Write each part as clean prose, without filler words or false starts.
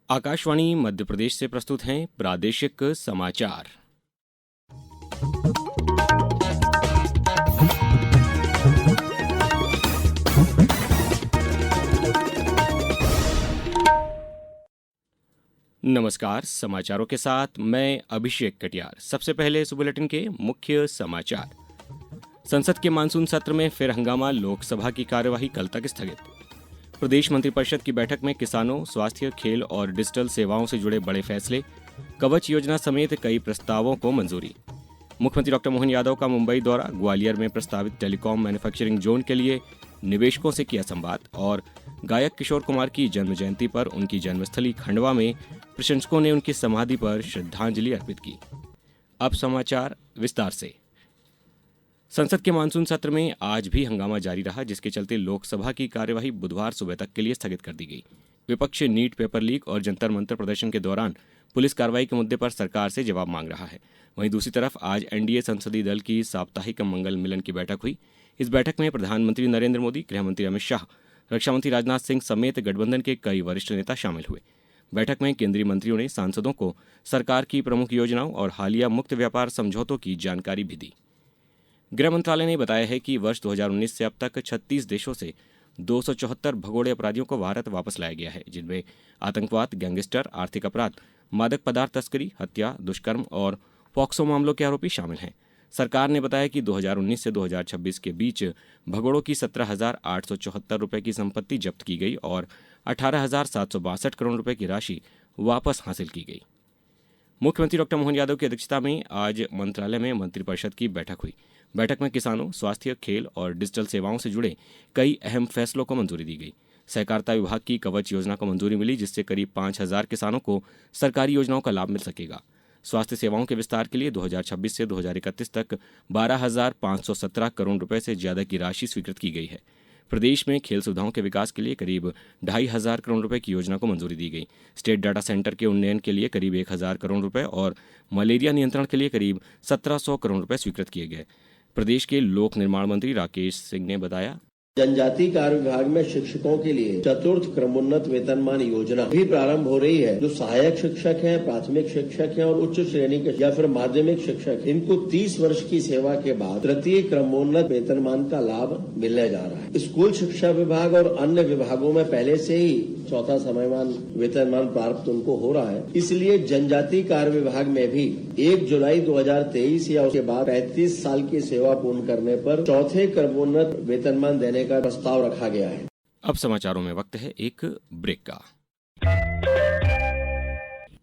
आकाशवाणी मध्य प्रदेश से प्रस्तुत हैं प्रादेशिक समाचार। नमस्कार, समाचारों के साथ मैं अभिषेक कटियार। सबसे पहले इस बुलेटिन के मुख्य समाचार। संसद के मानसून सत्र में फिर हंगामा, लोकसभा की कार्यवाही कल तक स्थगित। प्रदेश मंत्रिपरिषद की बैठक में किसानों, स्वास्थ्य, खेल और डिजिटल सेवाओं से जुड़े बड़े फैसले, कवच योजना समेत कई प्रस्तावों को मंजूरी। मुख्यमंत्री डॉक्टर मोहन यादव का मुंबई दौरा, ग्वालियर में प्रस्तावित टेलीकॉम मैन्युफैक्चरिंग जोन के लिए निवेशकों से किया संवाद और गायक किशोर कुमार की जन्म जयंती पर उनकी जन्मस्थली खंडवा में प्रशंसकों ने उनकी समाधि पर श्रद्धांजलि अर्पित की। अब समाचार विस्तार से। संसद के मानसून सत्र में आज भी हंगामा जारी रहा, जिसके चलते लोकसभा की कार्यवाही बुधवार सुबह तक के लिए स्थगित कर दी गई। विपक्ष नीट पेपर लीक और जंतर मंतर प्रदर्शन के दौरान पुलिस कार्रवाई के मुद्दे पर सरकार से जवाब मांग रहा है। वहीं दूसरी तरफ आज एनडीए संसदीय दल की साप्ताहिक मंगल मिलन की बैठक हुई। इस बैठक में प्रधानमंत्री नरेंद्र मोदी, गृहमंत्री अमित शाह, रक्षा मंत्री राजनाथ सिंह समेत गठबंधन के कई वरिष्ठ नेता शामिल हुए। बैठक में केंद्रीय मंत्रियों ने सांसदों को सरकार की प्रमुख योजनाओं और हालिया मुक्त व्यापार समझौतों की जानकारी भी दी। गृह मंत्रालय ने बताया है कि वर्ष 2019 से अब तक 36 देशों से 274 भगोड़े अपराधियों को भारत वापस लाया गया है, जिनमें आतंकवाद, गैंगस्टर, आर्थिक अपराध, मादक पदार्थ तस्करी, हत्या, दुष्कर्म और पॉक्सो मामलों के आरोपी शामिल हैं। सरकार ने बताया कि 2019 से 2026 के बीच भगोड़ों की 17,874 रुपये की संपत्ति जब्त की गई और 18,762 करोड़ रुपये की राशि वापस हासिल की गई। मुख्यमंत्री डॉक्टर मोहन यादव की अध्यक्षता में आज मंत्रालय में मंत्रिपरिषद की बैठक हुई। बैठक में किसानों, स्वास्थ्य, खेल और डिजिटल सेवाओं से जुड़े कई अहम फैसलों को मंजूरी दी गई। सहकारिता विभाग की कवच योजना को मंजूरी मिली, जिससे करीब 5,000 किसानों को सरकारी योजनाओं का लाभ मिल सकेगा। स्वास्थ्य सेवाओं के विस्तार के लिए 2026 से 2031 तक 12,517 करोड़ रुपए से ज्यादा की राशि स्वीकृत की गई है। प्रदेश में खेल सुविधाओं के विकास के लिए करीब 2,500 करोड़ रुपए की योजना को मंजूरी दी गई। स्टेट डाटा सेंटर के उन्नयन के लिए करीब 1,000 करोड़ रुपए और मलेरिया नियंत्रण के लिए करीब 1,700 करोड़ रुपए स्वीकृत किए गए। प्रदेश के लोक निर्माण मंत्री राकेश सिंह ने बताया, जनजातीय कार्य विभाग में शिक्षकों के लिए चतुर्थ क्रमोन्नत वेतनमान योजना भी प्रारंभ हो रही है। जो सहायक शिक्षक हैं, प्राथमिक शिक्षक हैं और उच्च श्रेणी के या फिर माध्यमिक शिक्षक, इनको 30 वर्ष की सेवा के बाद तृतीय क्रमोन्नत वेतनमान का लाभ मिलने जा रहा है। स्कूल शिक्षा विभाग और अन्य विभागों में पहले से ही चौथा समयमान वेतनमान प्राप्त उनको हो रहा है। इसलिए जनजातीय कार्य विभाग में भी 1 जुलाई 2023 या उसके बाद 35 साल की सेवा पूर्ण करने पर चौथे क्रमोन्नत वेतनमान देने का प्रस्ताव रखा गया है। अब समाचारों में वक्त है एक ब्रेक का।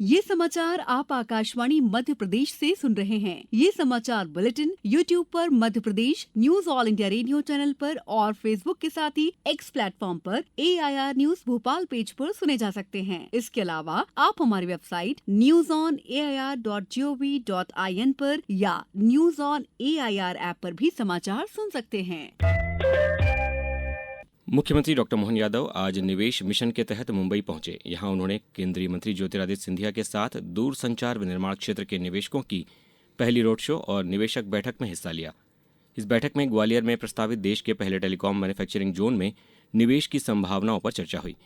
ये समाचार आप आकाशवाणी मध्य प्रदेश से सुन रहे हैं। ये समाचार बुलेटिन YouTube पर Madhya Pradesh news all India radio channel पर और Facebook के साथ ही X प्लेटफॉर्म पर AIR न्यूज भोपाल पेज पर सुने जा सकते हैं। इसके अलावा आप हमारी वेबसाइट newsonair.gov.in पर या न्यूज ऑन AIR ऐप पर भी समाचार सुन सकते हैं। मुख्यमंत्री डॉक्टर मोहन यादव आज निवेश मिशन के तहत मुंबई पहुंचे। यहां उन्होंने केंद्रीय मंत्री ज्योतिरादित्य सिंधिया के साथ दूरसंचार विनिर्माण क्षेत्र के निवेशकों की पहली रोड शो और निवेशक बैठक में हिस्सा लिया। इस बैठक में ग्वालियर में प्रस्तावित देश के पहले टेलीकॉम मैन्युफैक्चरिंग जोन में निवेश की संभावनाओं पर चर्चा हुई।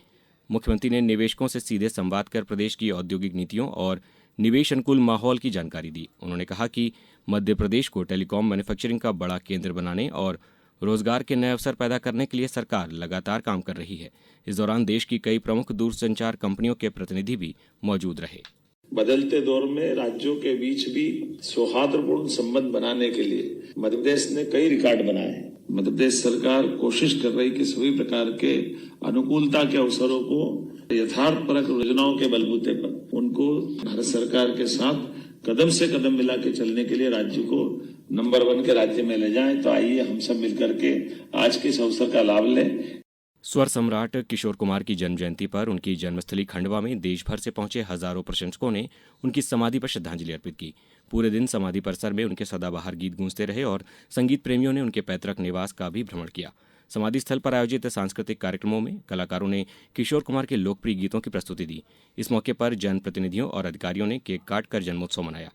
मुख्यमंत्री ने निवेशकों से सीधे संवाद कर प्रदेश की औद्योगिक नीतियों और निवेश अनुकूल माहौल की जानकारी दी। उन्होंने कहा कि मध्य प्रदेश को टेलीकॉम मैन्युफैक्चरिंग का बड़ा केंद्र बनाने और रोजगार के नए अवसर पैदा करने के लिए सरकार लगातार काम कर रही है। इस दौरान देश की कई प्रमुख दूरसंचार कंपनियों के प्रतिनिधि भी मौजूद रहे। बदलते दौर में राज्यों के बीच भी सौहार्दपूर्ण संबंध बनाने के लिए मध्य प्रदेश ने कई रिकॉर्ड बनाए हैं। मध्य प्रदेश सरकार कोशिश कर रही कि सभी प्रकार के अनुकूलता के अवसरों को यथार्थपरक योजनाओं के बलबूते पर उनको भारत सरकार के साथ कदम से कदम मिला के चलने के लिए राज्य को नंबर 1 के राज्य में ले जाएं। तो आइए हम सब मिलकर के आज के इस अवसर का लाभ लें। स्वर सम्राट किशोर कुमार की जन्म जयंती पर उनकी जन्मस्थली खंडवा में देश भर से पहुंचे हजारों प्रशंसकों ने उनकी समाधि पर श्रद्धांजलि अर्पित की। पूरे दिन समाधि परिसर में उनके सदाबहार गीत गूंजते रहे और संगीत प्रेमियों ने उनके पैतृक निवास का भी भ्रमण किया। समाधि स्थल पर आयोजित सांस्कृतिक कार्यक्रमों में कलाकारों ने किशोर कुमार के लोकप्रिय गीतों की प्रस्तुति दी। इस मौके पर जनप्रतिनिधियों और अधिकारियों ने केक काटकर जन्मोत्सव मनाया।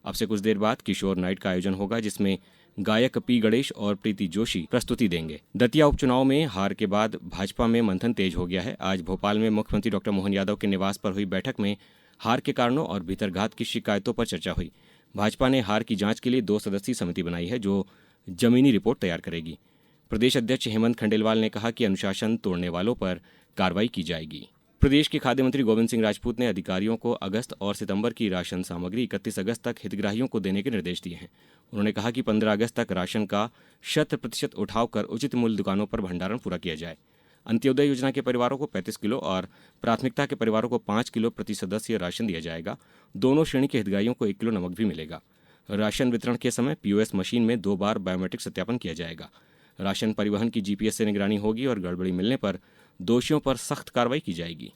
अब से कुछ देर बाद किशोर नाइट का आयोजन होगा, जिसमें गायक पी गणेश और प्रीति जोशी प्रस्तुति देंगे। दतिया उपचुनाव में हार के बाद भाजपा में मंथन तेज हो गया है। आज भोपाल में मुख्यमंत्री डॉक्टर मोहन यादव के निवास पर हुई बैठक में हार के कारणों और भीतरघात की शिकायतों पर चर्चा हुई। भाजपा ने हार की जांच के लिए 2 सदस्यीय समिति बनाई है जो जमीनी रिपोर्ट तैयार करेगी। प्रदेश अध्यक्ष हेमंत खंडेलवाल ने कहा कि अनुशासन तोड़ने वालों पर कार्रवाई की जाएगी। प्रदेश के खाद्य मंत्री गोविंद सिंह राजपूत ने अधिकारियों को अगस्त और सितंबर की राशन सामग्री 31 अगस्त तक हितग्राहियों को देने के निर्देश दिए हैं। उन्होंने कहा कि 15 अगस्त तक राशन का 100% उठाव कर उचित मूल्य दुकानों पर भंडारण पूरा किया जाए। अंत्योदय योजना के परिवारों को 35 किलो और प्राथमिकता के परिवारों को 5 किलो प्रति सदस्य राशन दिया जाएगा। दोनों श्रेणी के हितग्राहियों को 1 किलो नमक भी मिलेगा। राशन वितरण के समय POS मशीन में 2 बार बायोमेट्रिक सत्यापन किया जाएगा। राशन परिवहन की GPS से निगरानी होगी और गड़बड़ी मिलने पर दोषियों पर सख्त कार्रवाई की जाएगी।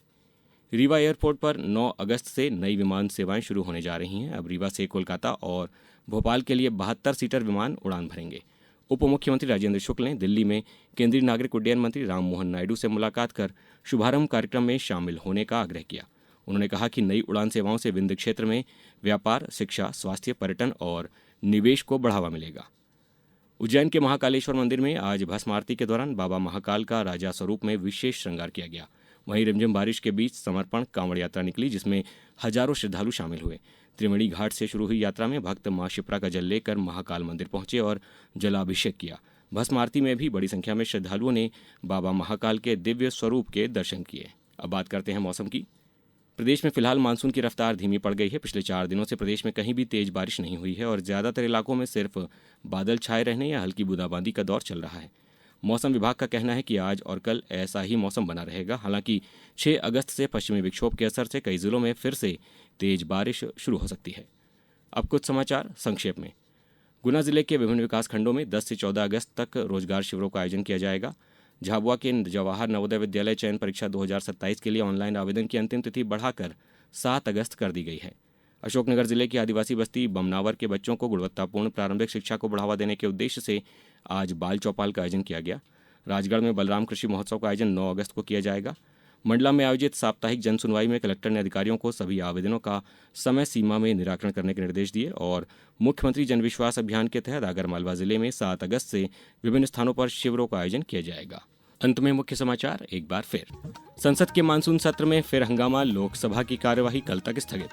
रीवा एयरपोर्ट पर 9 अगस्त से नई विमान सेवाएं शुरू होने जा रही हैं। अब रीवा से कोलकाता और भोपाल के लिए 72 सीटर विमान उड़ान भरेंगे। उप मुख्यमंत्री राजेंद्र शुक्ल ने दिल्ली में केंद्रीय नागरिक उड्डयन मंत्री राममोहन नायडू से मुलाकात कर शुभारंभ कार्यक्रम में शामिल होने का आग्रह किया। उन्होंने कहा कि नई उड़ान सेवाओं से विंध्य क्षेत्र में व्यापार, शिक्षा, स्वास्थ्य, पर्यटन और निवेश को बढ़ावा मिलेगा। उज्जैन के महाकालेश्वर मंदिर में आज भस्म आरती के दौरान बाबा महाकाल का राजा स्वरूप में विशेष श्रृंगार किया गया। वहीं रिमझिम बारिश के बीच समर्पण कांवड़ यात्रा निकली, जिसमें हजारों श्रद्धालु शामिल हुए। त्रिवेणी घाट से शुरू हुई यात्रा में भक्त मां शिप्रा का जल लेकर महाकाल मंदिर पहुंचे और जलाभिषेक किया। भस्म आरती में भी बड़ी संख्या में श्रद्धालुओं ने बाबा महाकाल के दिव्य स्वरूप के दर्शन किए। अब बात करते हैं मौसम की। प्रदेश में फिलहाल मानसून की रफ्तार धीमी पड़ गई है। पिछले 4 दिनों से प्रदेश में कहीं भी तेज बारिश नहीं हुई है और ज्यादातर इलाकों में सिर्फ बादल छाए रहने या हल्की बूंदाबांदी का दौर चल रहा है। मौसम विभाग का कहना है कि आज और कल ऐसा ही मौसम बना रहेगा। हालांकि 6 अगस्त से पश्चिमी विक्षोभ के असर से कई जिलों में फिर से तेज बारिश शुरू हो सकती है। अब कुछ समाचार संक्षेप में। गुना जिले के विभिन्न विकास खंडों में 10 से 14 अगस्त तक रोजगार शिविरों का आयोजन किया जाएगा। झाबुआ के जवाहर नवोदय विद्यालय चयन परीक्षा 2027 के लिए ऑनलाइन आवेदन की अंतिम तिथि बढ़ाकर 7 अगस्त कर दी गई है। अशोकनगर जिले की आदिवासी बस्ती बमनावर के बच्चों को गुणवत्तापूर्ण प्रारंभिक शिक्षा को बढ़ावा देने के उद्देश्य से आज बाल चौपाल का आयोजन किया गया। राजगढ़ में बलराम कृषि महोत्सव का आयोजन 9 अगस्त को किया जाएगा। मंडला में आयोजित साप्ताहिक जन सुनवाई में कलेक्टर ने अधिकारियों को सभी आवेदनों का समय सीमा में निराकरण करने के निर्देश दिए और मुख्यमंत्री जन विश्वास अभियान के तहत आगरमालवा जिले में 7 अगस्त से विभिन्न स्थानों पर शिविरों का आयोजन किया जाएगा। अंत में मुख्य समाचार एक बार फिर। संसद के मानसून सत्र में फिर हंगामा, लोकसभा की कार्यवाही कल तक स्थगित।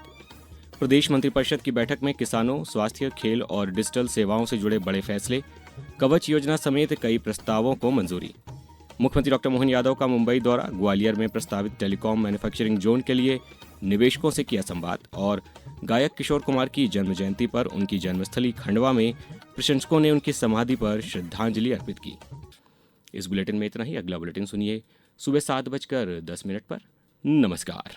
प्रदेश मंत्रिपरिषद की बैठक में किसानों, स्वास्थ्य, खेल और डिजिटल सेवाओं से जुड़े बड़े फैसले, कवच योजना समेत कई प्रस्तावों को मंजूरी। मुख्यमंत्री डॉक्टर मोहन यादव का मुंबई दौरा, ग्वालियर में प्रस्तावित टेलीकॉम मैन्युफैक्चरिंग जोन के लिए निवेशकों से किया संवाद और गायक किशोर कुमार की जन्म जयंती पर उनकी जन्मस्थली खंडवा में प्रशंसकों ने उनकी समाधि पर श्रद्धांजलि अर्पित की। इस बुलेटिन में इतना ही। अगला बुलेटिन सुनिए सुबह 7:10 पर। नमस्कार।